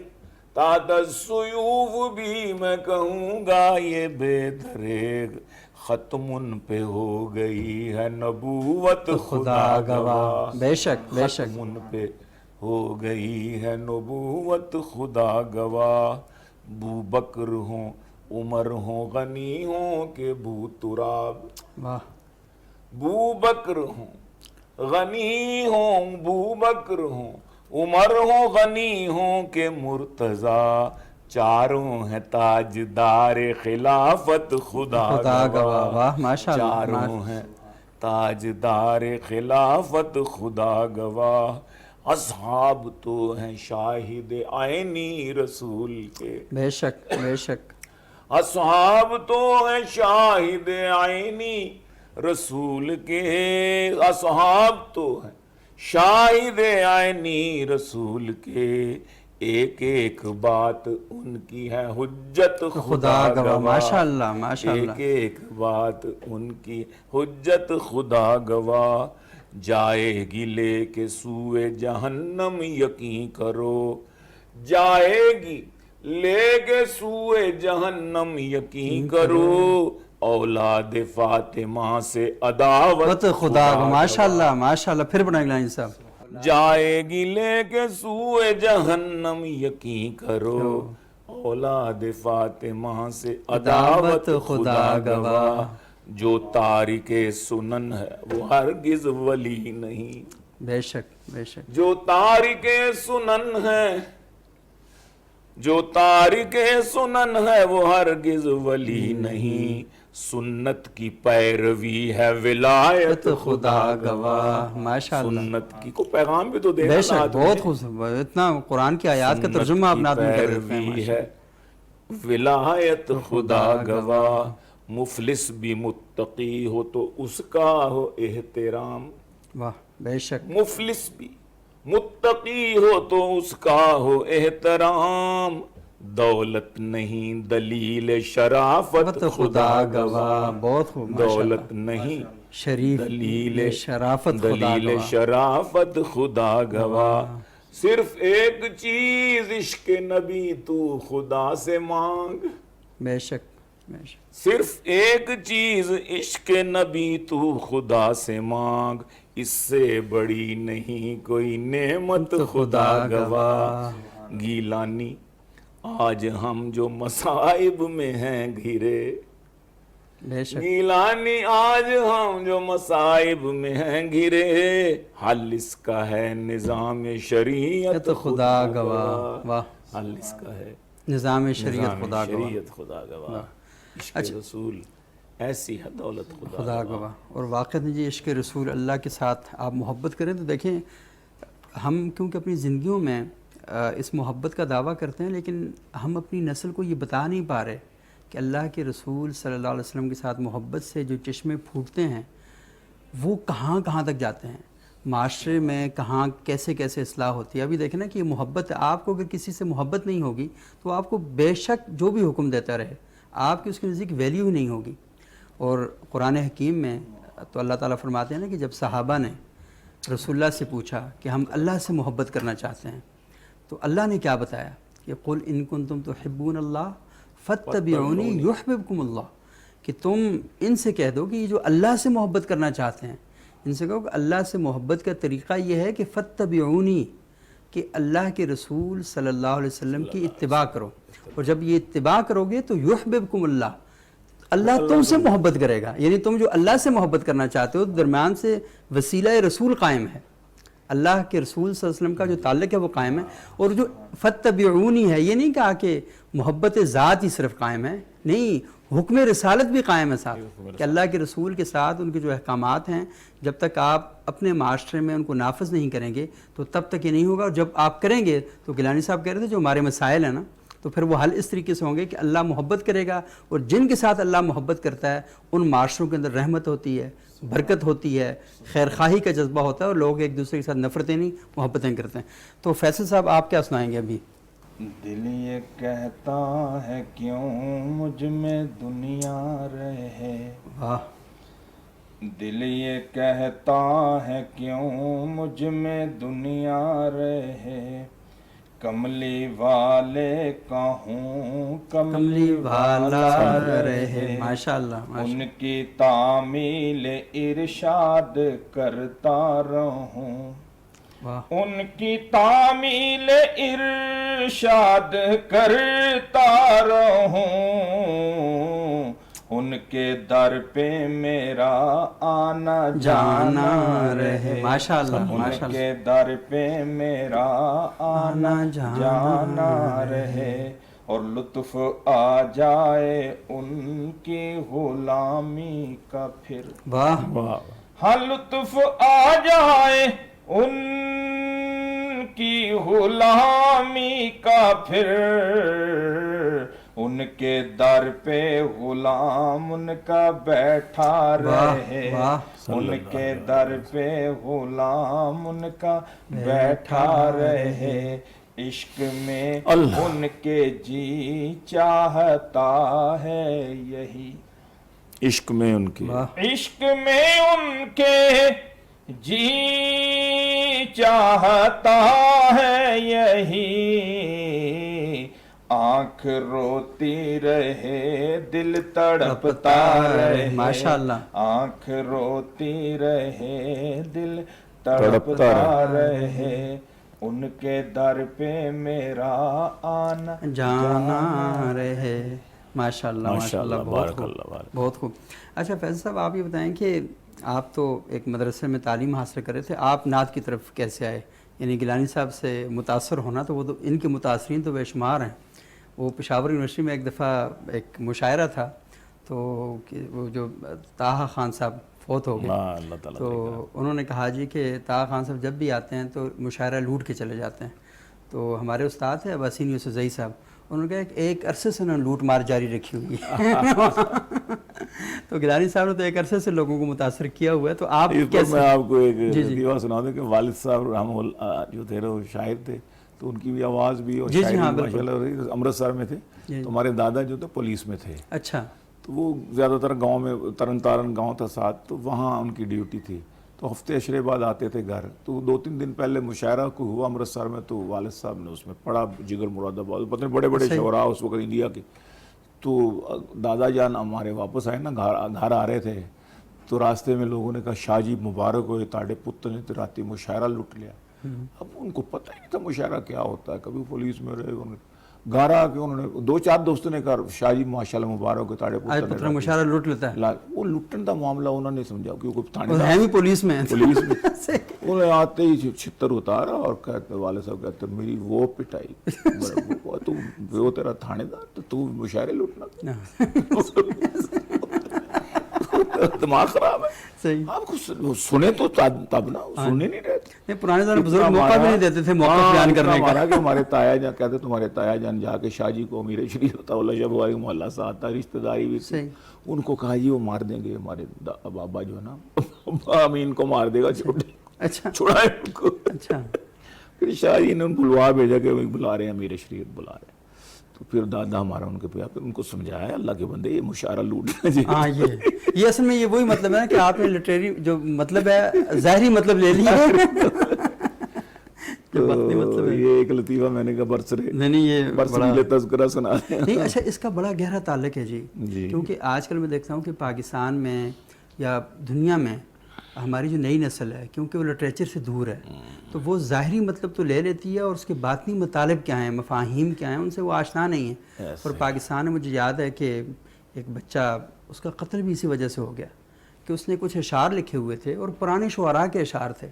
تحت السیوف بھی میں کہوں گا یہ بے دریغ، ختم ان پہ ہو گئی ہے نبوت خدا گواہ، بے شک بے شک، ختم ان پہ ہو گئی ہے نبوت خدا گواہ، بو بکر ہوں عمر ہوں غنی ہوں کہ بو تراب، واہ بو بکر ہوں غنی ہوں، بو بکر ہوں عمر ہوں غنی ہوں کہ مرتضیٰ، چاروں ہیں تاجدار خلافت خدا گواہ، واہ ماشاء اللہ، چاروں ہیں تاجدار خلافت خدا گواہ، اصحاب تو ہیں شاہد عینی رسول کے، بے شک بے شک، اصحاب تو ہیں شاہد عینی رسول کے، اصحاب تو ہیں شاہد عینی رسول کے، ایک ایک بات ان کی ہے حجت خدا گواہ، ماشاء اللہ ماشاء اللہ، ایک ایک بات ان کی حجت خدا گواہ، جائے گی لے کے سوئے جہنم یقین کرو، جائے گی لے کے سوئے جہنم یقین کرو، اولاد فاطمہ سے عداوت خدا گواہ، ماشاء اللہ ماشاء اللہ، پھر بنائیں گے صاحب، جائے گی لے کے سوئے جہنم یقین کرو، اولاد فاطمہ سے عداوت خدا گواہ، جو تارک سنن ہے وہ ہرگز ولی نہیں، بے شک بے شک، جو تارک سنن ہے، جو تارک سنن ہے وہ ہرگز ولی نہیں، سنت کی پیروی ہے ولایت خدا گواہ، ماشاء اللہ، سنت کی کو پیغام بھی تو دینا بے شک، بہت خوبصورت، اتنا قرآن کی آیات کا ترجمہ آپ نعت میں کر دیتے ہیں، پیروی ہے ولایت خدا گواہ، مفلس بھی متقی ہو تو اس کا ہو احترام، واہ بے شک، مفلس بھی متقی ہو تو اس کا ہو احترام، دولت نہیں دلیل شرافت خدا گواہ، بہت خوب، دولت نہیں شریف دلیل شرافت خدا دلیل گواہ، شرافت خدا گواہ، صرف ایک چیز عشق نبی تو خدا سے مانگ، بے شک بے شک، صرف ایک چیز عشق نبی تو خدا سے مانگ، اس سے بڑی نہیں کوئی نعمت خدا گواہ، گیلانی آج ہم جو مصائب میں ہیں گھرے، بے شک، گیلانی آج ہم جو مصائب میں ہیں گھرے، حل اس کا ہے نظام شریعت خدا گواہ، واہ حل اس کا ہے نظام شریعت نظام خدا گواہ، شریعت خدا گواہ، عشق رسول ایسی ہے دولت خدا گواہ، اور واقعہ جی عشق رسول اللہ کے ساتھ آپ محبت کریں تو دیکھیں ہم کیونکہ اپنی زندگیوں میں اس محبت کا دعویٰ کرتے ہیں، لیکن ہم اپنی نسل کو یہ بتا نہیں پا رہے کہ اللہ کے رسول صلی اللہ علیہ وسلم کے ساتھ محبت سے جو چشمے پھوٹتے ہیں وہ کہاں کہاں تک جاتے ہیں، معاشرے میں کہاں کیسے کیسے اصلاح ہوتی ہے۔ ابھی دیکھیں نا کہ یہ محبت، آپ کو اگر کسی سے محبت نہیں ہوگی تو آپ کو بے شک جو بھی حکم دیتا رہے آپ کی اس کے نزدیک ویلیو ہی نہیں ہوگی۔ اور قرآن حکیم میں تو اللہ تعالیٰ فرماتے ہیں نا کہ جب صحابہ نے رسول اللہ سے پوچھا کہ ہم اللہ سے محبت کرنا چاہتے ہیں تو اللہ نے کیا بتایا کہ قل ان کنتم تحبون اللہ فاتبعونی یحببکم اللہ، کہ تم ان سے کہہ دو کہ یہ جو اللہ سے محبت کرنا چاہتے ہیں ان سے کہو کہ اللہ سے محبت کا طریقہ یہ ہے کہ فاتبعونی، کہ اللہ کے رسول صلی اللہ علیہ وسلم کی اتباع کرو، اور جب یہ اتباع کرو گے تو یحببکم اللہ، اللہ تم سے محبت کرے گا، یعنی تم جو اللہ سے محبت کرنا چاہتے ہو درمیان سے وسیلہ رسول قائم ہے، اللہ کے رسول صلی اللہ علیہ وسلم کا جو تعلق ہے وہ قائم ہے، اور جو فتبعونی ہے یہ نہیں کہا کہ محبت ذات ہی صرف قائم ہے، نہیں، حکم رسالت بھی قائم ہے صاحب، کہ اللہ کے رسول کے ساتھ ان کے جو احکامات ہیں جب تک آپ اپنے معاشرے میں ان کو نافذ نہیں کریں گے تو تب تک یہ نہیں ہوگا، اور جب آپ کریں گے تو گیلانی صاحب کہہ رہے تھے جو ہمارے مسائل ہیں نا تو پھر وہ حل اس طریقے سے ہوں گے کہ اللہ محبت کرے گا، اور جن کے ساتھ اللہ محبت کرتا ہے ان معاشروں کے اندر رحمت ہوتی ہے، برکت ہوتی ہے، خیر خواہی کا جذبہ ہوتا ہے، اور لوگ ایک دوسرے کے ساتھ نفرتیں نہیں محبتیں کرتے ہیں. تو فیصل صاحب آپ کیا سنائیں گے ابھی؟ دل یہ کہتا ہے کیوں مجھ میں دنیا رہے، واہ. دل یہ کہتا ہے کیوں مجھ میں دنیا رہے، کملی والے کا ہوں کملی والا رہے. ماشاء اللہ. ان کی تعمیل ارشاد کرتا رہوں، واہ. ان کی تعمیل ارشاد کرتا رہوں، ان کے در پہ میرا آنا جانا رہے. ماشاء اللہ. ان ماشاء اللہ. کے در پہ میرا آنا جانا رہے، اور لطف آ جائے ان کی غلامی کا پھر. واہ. واہ. ہاں لطف آ جائے ان کی غلامی کا پھر، ان کے در پہ غلام ان کا بیٹھا رہے، ان کے در پہ غلام ان کا بیٹھا رہے، عشق میں ان کے جی چاہتا ہے یہی، عشق میں ان کے، عشق میں ان کے جی چاہتا ہے یہی، آنکھ روتی رہے دل تڑپتا رہے. ماشاء اللہ. آنکھ روتی رہے دل تڑپتا رہے، ان کے در پہ میرا آنا جانا رہے. ماشاء اللہ. ماشاء اللہ. بارک اللہ. بہت خوب. اچھا فیض صاحب آپ یہ بتائیں کہ آپ تو ایک مدرسے میں تعلیم حاصل کر رہے تھے، آپ نعت کی طرف کیسے آئے؟ یعنی گیلانی صاحب سے متاثر ہونا تو وہ تو ان کے متاثرین تو بے شمار ہیں. وہ پشاور یونیورسٹی میں ایک دفعہ ایک مشاعرہ تھا، تو وہ جو طاہا خان صاحب فوت ہو گئے، تو انہوں نے کہا جی کہ طاہا خان صاحب جب بھی آتے ہیں تو مشاعرہ لوٹ کے چلے جاتے ہیں. تو ہمارے استاد ہیں عباسین یوسفزئی صاحب، انہوں نے کہا کہ ایک عرصے سے انہوں نے لوٹ مار جاری رکھی ہوئی ہے. تو گیلانی صاحب نے تو ایک عرصے سے لوگوں کو متاثر کیا ہوا ہے. تو آپ کیسے؟ میں آپ کو ایک لطیفہ سنا دوں کہ والد صاحب رحمہ اللہ جو تھے وہ شاعر تھے، تو ان کی بھی آواز بھی اور شاعری ماشاء اللہ امرتسر میں تھے. تو ہمارے دادا جو تھے پولیس میں تھے. اچھا. تو وہ زیادہ تر گاؤں میں، ترن تارن گاؤں تھا ساتھ، تو وہاں ان کی ڈیوٹی تھی. تو ہفتے اشرے بعد آتے تھے گھر. تو 2-3 دن پہلے مشاعرہ کو ہوا امرتسر میں، تو والد صاحب نے اس میں پڑھا، جگر مراد آباد، پتہ نہیں بڑے بڑے شعراء اس وقت انڈیا کے. تو دادا جان ہمارے واپس آئے نا، گھر آ رہے تھے، تو راستے میں لوگوں نے کہا شاہ جی مبارک ہوئے، تاڑے پتر نے تو راتی مشاعرہ لٹ لیا. اب ان کو پتہ ہی نہیں تھا مشاعرہ کیا ہوتا ہے، کبھی پولیس میں رہے. گھر آ کے انہوں نے 2-4 دوستوں نے کہا شاہ جی ماشاءاللہ مبارک ہو، تاڑے پتر نے مشاعرہ لوٹ لیتا ہے. وہ لٹن کا معاملہ انہوں نے سمجھا، کیونکہ تھانے ہے بھی پولیس میں انہیں آتے ہی چھتر اتارا اور کہتے والد صاحب کہتے میری وہ پٹائی، تو وہ تیرا تھانے دار تو تو مشاعرے لوٹنا، دماغ خراب ہے. صحیح. آپ کو سنے تو تب نا، سننے نہیں رہتے. پرانے زمانے بزرگ موقع بھی نہیں دیتے تھے موقع بیان کرنے کا. کہ ہمارے تایا جان کہتے تمہارے تایا جان جا کے شاہ جی کو امیر شریف عطا اللہ شاہ بخاری محلہ سے آتا، رشتہ داری بھی تھی، ان کو کہا جی وہ مار دیں گے ہمارے بابا جو ہے نا، امین کو مار دے گا، اچھا چھڑائے ان کو. اچھا. پھر شاہ جی نے ان بلوا بھیجا کہ وہ بلا رہے ہیں، امیر شریف بلا رہے ہیں. تو پھر دادا ہمارا ان کے پہ ان کو سمجھایا اللہ کے بندے یہ مشاعرہ لوٹنا چاہیے. ہاں یہ اصل میں یہ وہی مطلب ہے کہ آپ نے لٹریری جو مطلب ہے ظاہری مطلب لے لیا. یہ ایک لطیفہ میں نے کہا برسرے تذکرہ سنا دیں. نہیں اچھا، اس کا بڑا گہرا تعلق ہے جی، کیونکہ آج کل میں دیکھتا ہوں کہ پاکستان میں یا دنیا میں ہماری جو نئی نسل ہے، کیونکہ وہ لٹریچر سے دور ہے، تو وہ ظاہری مطلب تو لے لیتی ہے، اور اس کے باطنی مطالب کیا ہیں، مفاہیم کیا ہیں، ان سے وہ آشنا نہیں ہیں. اور پاکستان میں مجھے یاد ہے کہ ایک بچہ، اس کا قتل بھی اسی وجہ سے ہو گیا کہ اس نے کچھ اشعار لکھے ہوئے تھے اور پرانے شعراء کے اشعار تھے،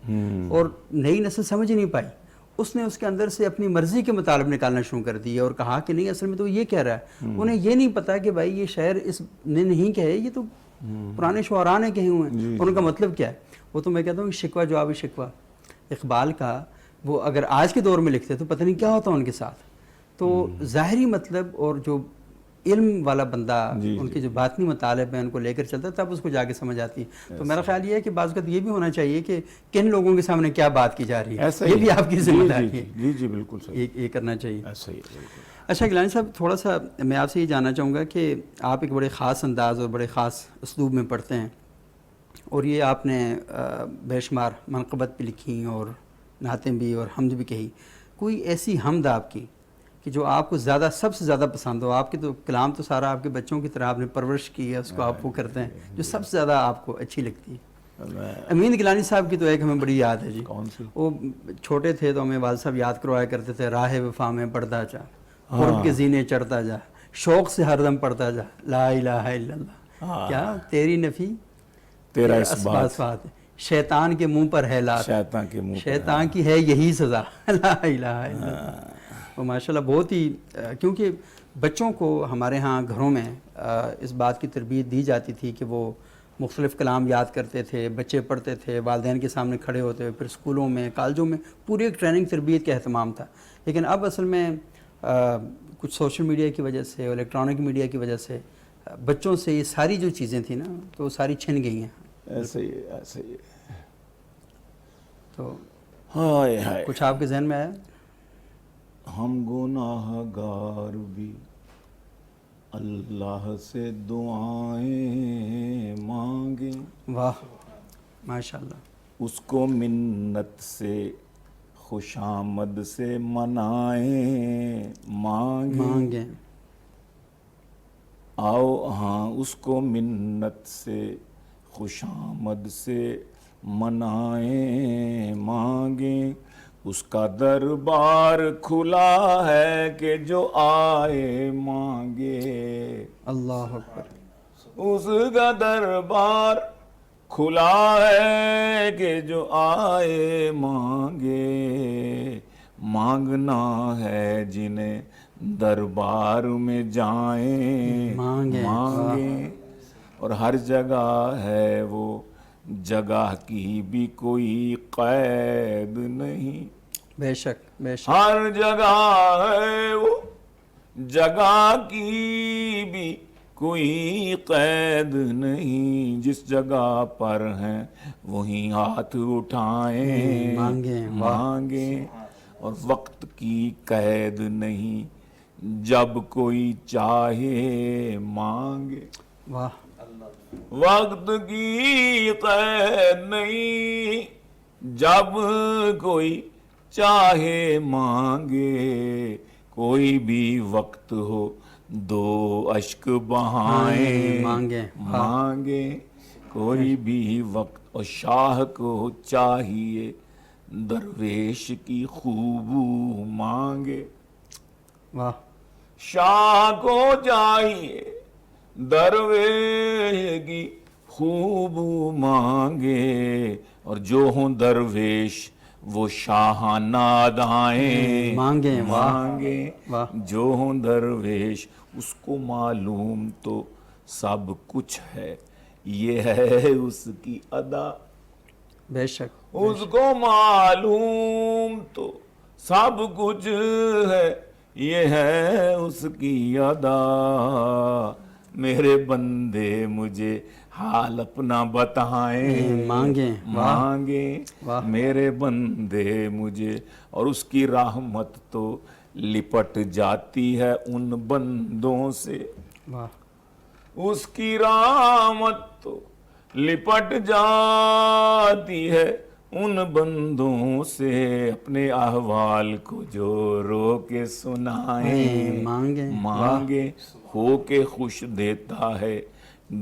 اور نئی نسل سمجھ نہیں پائی. اس نے اس کے اندر سے اپنی مرضی کے مطالب نکالنا شروع کر دیے اور کہا کہ نہیں اصل میں تو یہ کہہ رہا ہے. انہیں یہ نہیں پتا کہ بھائی یہ شعر اس نے نہیں کہے، یہ تو پرانے شعراء نے کہے ہوئے ہیں، اور ان کا مطلب کیا ہے. وہ تو میں کہتا ہوں شکوہ جواب شکوہ اقبال کا، وہ اگر آج کے دور میں لکھتے تو پتہ نہیں کیا ہوتا ان کے ساتھ. تو ظاہری مطلب اور جو علم والا بندہ ان کے جو باطنی مطالب ہیں ان کو لے کر چلتا ہے تب اس کو جا کے سمجھ آتی ہے. تو میرا خیال یہ ہے کہ بعض اوقات یہ بھی ہونا چاہیے کہ کن لوگوں کے سامنے کیا بات کی جا رہی ہے, یہ بھی آپ کی ذمہ داری ہے. جی جی بالکل صحیح, یہ کرنا چاہیے. ایسا ہی ہے بالکل. اچھا گیلانی صاحب, تھوڑا سا میں آپ سے یہ جاننا چاہوں گا کہ آپ ایک بڑے خاص انداز اور بڑے خاص اسلوب میں پڑھتے ہیں, اور یہ آپ نے بے شمار منقبت بھی لکھی اور نعتیں بھی اور حمد بھی کہی. کوئی ایسی حمد آپ کی کہ جو آپ کو زیادہ سب سے زیادہ پسند ہو؟ آپ کے تو کلام تو سارا آپ کے بچوں کی طرح آپ نے پرورش کی ہے, اس کو آپ وہ کرتے ہیں, جو سب سے زیادہ آپ کو اچھی لگتی ہے؟ امین گیلانی صاحب کی تو ایک ہمیں بڑی یاد ہے جی. کون سی؟ وہ چھوٹے تھے تو ہمیں والد صاحب یاد کروایا کرتے تھے, راہ وفا میں بڑھتا جا, قرب کے زینے چڑھتا جا, شوق سے ہر دم پڑھتا جا, لا الہ الا اللہ, کیا تیری نفی تیرا اسبات, شیطان کے منہ پر ہے لات, شیطان کے منہ, شیطان کی ہے یہی سزا, لا الہ الا اللہ. وہ ماشاء اللہ بہت ہی, کیونکہ بچوں کو ہمارے ہاں گھروں میں اس بات کی تربیت دی جاتی تھی کہ وہ مختلف کلام یاد کرتے تھے, بچے پڑھتے تھے, والدین کے سامنے کھڑے ہوتے ہوئے, پھر اسکولوں میں کالجوں میں پوری ایک ٹریننگ تربیت کا اہتمام تھا. لیکن اب اصل میں کچھ سوشل میڈیا کی وجہ سے, الیکٹرانک میڈیا کی وجہ سے بچوں سے یہ ساری جو چیزیں تھیں نا تو وہ ساری چھن گئی ہیں. ایسے ہی ہے, ایسے ہی ہے. تو ہائے ہائے, کچھ آپ کے ذہن میں آیا؟ ہم گناہ گار بھی اللہ سے دعائیں مانگیں, واہ ماشاء اللہ, اس کو منت سے خوش آمد سے منائیں مانگیں. آؤ ہاں اس کو منت سے خوش آمد سے منائیں مانگیں, اس کا دربار کھلا ہے کہ جو آئے مانگے. اللہ اکبر. اس کا دربار کھلا ہے کہ جو آئے مانگے. مانگنا ہے جنہیں دربار میں جائیں مانگیں, اور ہر جگہ ہے وہ جگہ کی بھی کوئی قید نہیں. بے شک بے شک, ہر جگہ ہے وہ جگہ کی بھی کوئی قید نہیں. جس جگہ پر ہیں وہیں ہاتھ اٹھائیں مانگیں, اور وقت کی قید نہیں جب کوئی چاہے مانگے. واہ, وقت کی قید نہیں جب کوئی چاہے مانگے. کوئی بھی وقت ہو دو اشک بہائیں مانگے. کوئی بھی وقت, اور شاہ کو چاہیے درویش کی خوبو مانگے. واہ, شاہ کو چاہیے درویش کی خوبو مانگے, اور جو ہوں درویش وہ شاہانہ ادائیں مانگیں. جو ہوں درویش اس کو معلوم تو سب کچھ ہے, یہ ہے اس کی ادا. بے شک, اس کو معلوم تو سب کچھ ہے, یہ ہے اس کی ادا. میرے بندے مجھے حال اپنا بتائیں مانگیں. میرے بندے مجھے, اور اس کی رحمت تو لپٹ جاتی ہے ان بندوں سے. اس کی رحمت تو لپٹ جاتی ہے ان بندوں سے. اپنے احوال کو جو رو کے سنائیں مانگے. ہو کے خوش دیتا ہے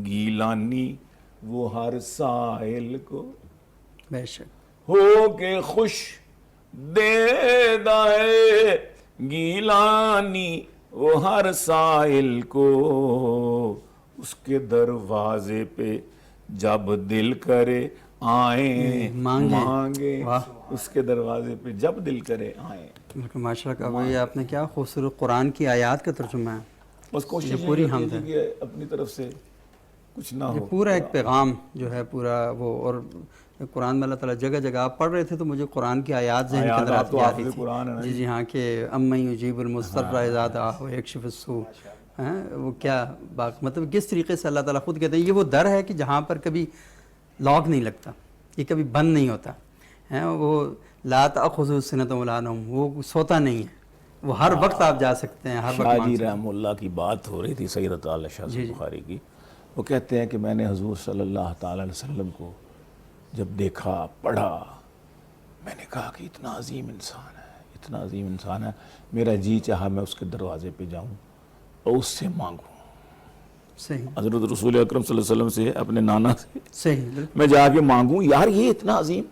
گیلانی وہ ہر سائل کو. بے شک, ہو کے خوش دیتا ہے گیلانی وہ ہر سائل کو. اس کے دروازے پہ جب دل کرے آئیں مانگے. اس کے دروازے پہ جب دل کرے آئیں. ماشاء اللہ, بھائی آپ نے کیا خوبصورت قرآن کی آیات کا ترجمہ ہے. بس کوشش پوری ہم کہ اپنی طرف سے کچھ نہ ہو. پورا ایک پیغام جو ہے پورا وہ, اور قرآن میں اللہ تعالیٰ جگہ جگہ آپ پڑھ رہے تھے تو مجھے قرآن کی آیات ذہن کے اندر آتی تھی. جی جی ہاں, کہ امن یجیب المضطر اذا دعاہ ویکشف السوء, وہ کیا مطلب کس طریقے سے اللہ تعالیٰ خود کہتے ہیں یہ وہ در ہے کہ جہاں پر کبھی لاک نہیں لگتا، یہ کبھی بند نہیں ہوتا ہے، وہ لا تأخذہ سنۃ ولا نوم، وہ سوتا نہیں ہے، وہ ہر وقت آپ جا سکتے ہیں، ہر وقت شاہ مانگ جی سکتے ہیں۔ رحمہ اللہ کی بات ہو رہی تھی سید تعالی شاہ بخاری کی، وہ کہتے ہیں کہ میں نے حضور صلی اللہ تعالی علیہ وسلم کو جب دیکھا پڑھا، میں نے کہا کہ اتنا عظیم انسان ہے، اتنا عظیم انسان ہے، میرا جی چاہا میں اس کے دروازے پہ جاؤں اور اس سے مانگوں، صحیح حضرت رسول اکرم صلی اللہ علیہ وسلم سے، اپنے نانا سے صحیح بالکل۔ میں جا کے مانگوں، یار یہ اتنا عظیم،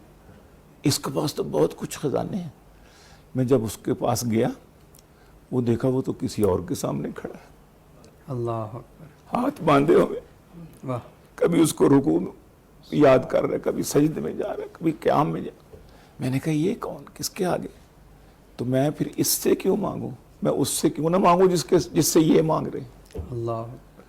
اس کے پاس تو بہت کچھ خزانے ہیں۔ میں جب اس کے پاس گیا، وہ دیکھا وہ تو کسی اور کے سامنے کھڑا ہے، اللہ اکبر، ہاتھ باندھے ہوئے، واہ، کبھی اس کو رکوع میں یاد کر رہا ہے، کبھی سجدے میں جا رہا ہے، کبھی قیام میں جا رہا ہے۔ میں نے کہا یہ کون، کس کے آگے؟ تو میں پھر اس سے کیوں مانگوں، میں اس سے کیوں نہ مانگوں جس سے یہ مانگ رہے ہیں۔ اللہ اکبر،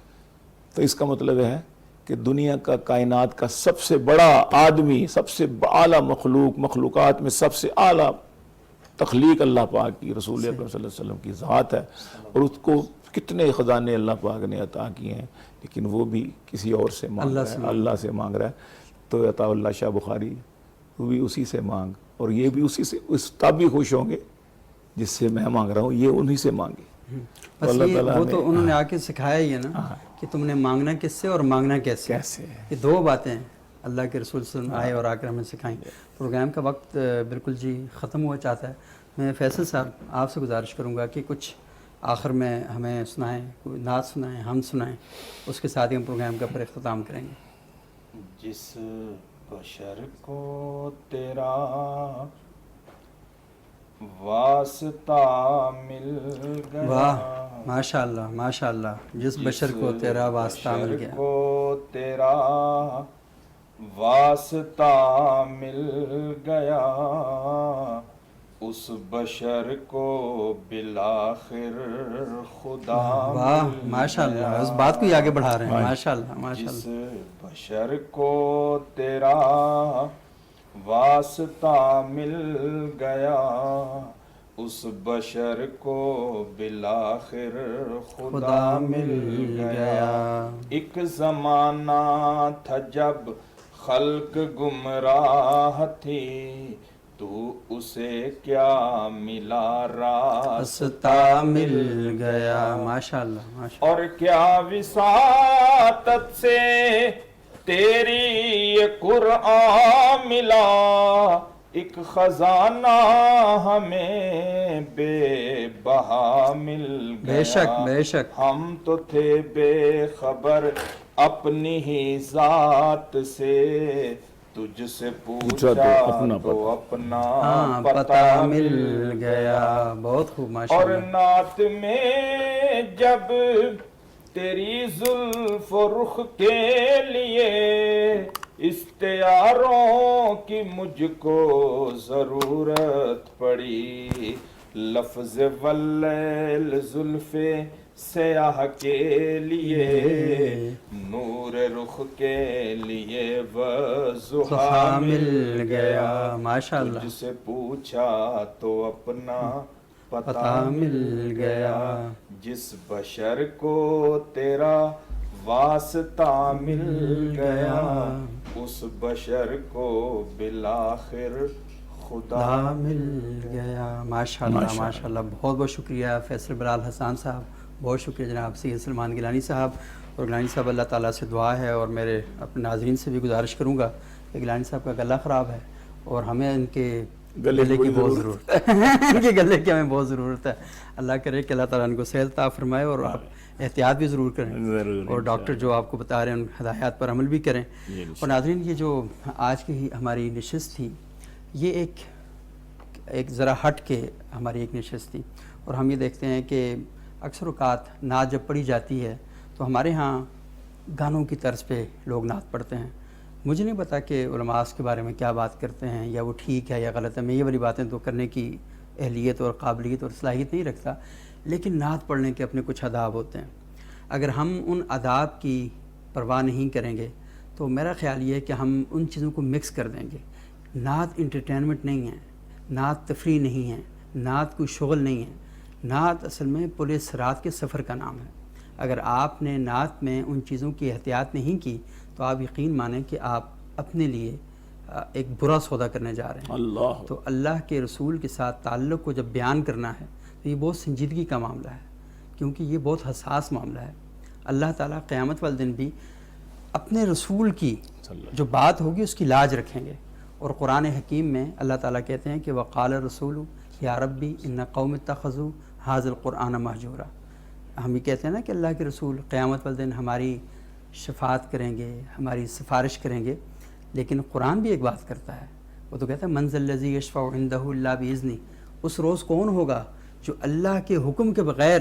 تو اس کا مطلب ہے کہ دنیا کا، کائنات کا سب سے بڑا آدمی، سب سے اعلیٰ مخلوقات میں سب سے اعلیٰ تخلیق اللہ پاک کی، رسول اکرم صلی اللہ علیہ وسلم کی ذات ہے، اور اس کو کتنے خزانے اللہ پاک نے عطا کیے ہیں، لیکن وہ بھی کسی اور سے مانگ رہا ہے، اللہ سے مانگ رہا ہے۔ تو عطا اللہ شاہ بخاری، وہ بھی اسی سے مانگ، اور یہ بھی اسی سے، اس تب بھی خوش ہوں گے جس سے میں مانگ رہا ہوں، یہ انہی سے مانگے۔ بس یہ وہ تو انہوں نے آ کے سکھایا ہی ہے نا کہ تم نے مانگنا کس سے اور مانگنا کیسے، یہ دو باتیں اللہ کے رسول صلی اللہ علیہ وسلم آئے اور آ کر ہمیں سکھائیں۔ پروگرام کا وقت بالکل جی ختم ہوا چاہتا ہے، میں فیصل صاحب آپ سے گزارش کروں گا کہ کچھ آخر میں ہمیں سنائیں، کوئی نعت سنائیں، ہم سنائیں، اس کے ساتھ ہی ہم پروگرام کا پر اختتام کریں گے۔ جس بشر کو تیرا واسطہ مل گیا، واہ ماشاء اللہ ماشاء اللہ، جس بشر کو تیرا واسطہ مل گیا، بشر کو تیرا واسطہ مل گیا، اس بشر کو بالآخر خدا واہ مل ماشاء اللہ، گیا۔ اس بات کو ہی آگے بڑھا رہے ہیں، ماشاء اللہ ماشاء جس اللہ، بشر کو تیرا واسطہ مل گیا، اس بشر کو بالآخر خدا مل گیا۔ ایک زمانہ تھا جب خلق گمراہ تھی، تو اسے کیا ملا، راستہ مل گیا، ماشاء اللہ ماشاء اور کیا وساطت سے تیری یہ قرآن ملا، ایک خزانہ ہمیں بے بہا مل گیا۔ بے شک بے شک، ہم تو تھے بے خبر اپنی ہی ذات سے، تجھ سے پوچھا تو اپنا پتہ مل گیا، بہت خوب ماشاء اور اللہ۔ نعت میں جب تیری زلف و رخ کے لیے استعاروں کی مجھ کو ضرورت پڑی، لفظ واللیل زلف سیاہ کے لیے، نور رخ کے لیے وضحا مل گیا، ماشاء اللہ، تجھ سے پوچھا تو اپنا پتہ مل گیا، جس بشر کو تیرا واسطہ مل گیا، اس بشر کو بالآخر خدا مل گیا، ماشاء اللہ ماشاء اللہ، بہت بہت شکریہ فیصل بلال حسان صاحب، بہت شکریہ جناب سید سلمان گیلانی صاحب۔ اور گیلانی صاحب اللہ تعالیٰ سے دعا ہے، اور میرے اپنے ناظرین سے بھی گزارش کروں گا کہ گیلانی صاحب کا گلا خراب ہے اور ہمیں ان کے گلے کی بہت ضرورت ہے، ان کے گلے کی ہمیں بہت ضرورت ہے۔ اللہ کرے کہ اللہ تعالیٰ ان کو صحت عطا فرمائے، اور آپ احتیاط بھی ضرور کریں، اور ڈاکٹر جو آپ کو بتا رہے ہیں ان ہدایات پر عمل بھی کریں۔ اور ناظرین، یہ جو آج کی ہماری نشست تھی، یہ ایک ذرا ہٹ کے ہماری ایک نشست تھی، اور ہم یہ دیکھتے ہیں کہ اکثر اوقات نعت جب پڑھی جاتی ہے تو ہمارے ہاں گانوں کی طرز پہ لوگ نعت پڑھتے ہیں۔ مجھے نہیں پتا کہ علماء اس کے بارے میں کیا بات کرتے ہیں، یا وہ ٹھیک ہے یا غلط ہے، میں یہ والی باتیں تو کرنے کی اہلیت اور قابلیت اور صلاحیت نہیں رکھتا، لیکن نعت پڑھنے کے اپنے کچھ آداب ہوتے ہیں۔ اگر ہم ان آداب کی پرواہ نہیں کریں گے تو میرا خیال یہ ہے کہ ہم ان چیزوں کو مکس کر دیں گے۔ نعت انٹرٹینمنٹ نہیں ہے، نعت تفریح نہیں ہے، نعت کوئی شغل نہیں ہے، نعت اصل میں پل صراط کے سفر کا نام ہے۔ اگر آپ نے نعت میں ان چیزوں کی احتیاط نہیں کی تو آپ یقین مانیں کہ آپ اپنے لیے ایک برا سودا کرنے جا رہے ہیں۔ اللہ تو اللہ کے رسول کے ساتھ تعلق کو جب بیان کرنا ہے تو یہ بہت سنجیدگی کا معاملہ ہے، کیونکہ یہ بہت حساس معاملہ ہے۔ اللہ تعالیٰ قیامت والے دن بھی اپنے رسول کی جو بات ہوگی اس کی لاج رکھیں گے، اور قرآن حکیم میں اللہ تعالیٰ کہتے ہیں کہ وقال الرسول یا ربی ان قوم اتخذوا ھذا القرآن مہجورا۔ ہم یہ کہتے ہیں نا کہ اللہ کے رسول قیامت والے دن ہماری شفاعت کریں گے، ہماری سفارش کریں گے، لیکن قرآن بھی ایک بات کرتا ہے، وہ تو کہتا ہے من ذا الذی یشفع عنده الا باذنہ۔ اس روز کون ہوگا جو اللہ کے حکم کے بغیر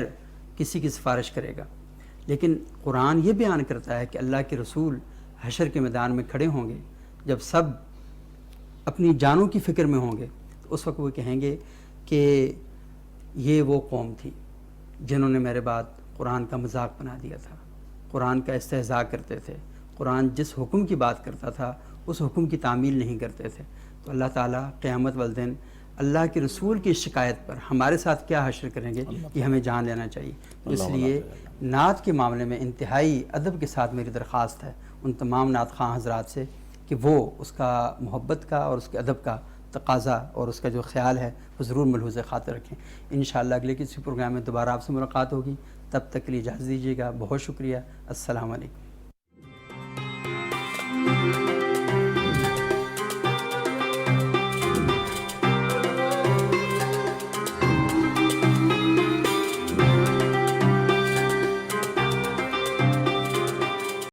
کسی کی سفارش کرے گا؟ لیکن قرآن یہ بیان کرتا ہے کہ اللہ کے رسول حشر کے میدان میں کھڑے ہوں گے، جب سب اپنی جانوں کی فکر میں ہوں گے، تو اس وقت وہ کہیں گے کہ یہ وہ قوم تھی جنہوں نے میرے بعد قرآن کا مذاق بنا دیا تھا، قرآن کا استہزاء کرتے تھے، قرآن جس حکم کی بات کرتا تھا اس حکم کی تعمیل نہیں کرتے تھے۔ تو اللہ تعالیٰ قیامت والے دن اللہ کے رسول کی شکایت پر ہمارے ساتھ کیا حشر کریں گے، یہ ہمیں جان لینا چاہیے۔ اس لیے نعت کے معاملے میں انتہائی ادب کے ساتھ میری درخواست ہے ان تمام نعت خواں حضرات سے کہ وہ اس کا محبت کا اور اس کے ادب کا تقاضا اور اس کا جو خیال ہے وہ ضرور ملحوظ خاطر رکھیں۔ انشاءاللہ اگلے کسی پروگرام میں دوبارہ آپ سے ملاقات ہوگی، تب تک کے لیے اجازت دیجیے گا۔ بہت شکریہ، السلام علیکم۔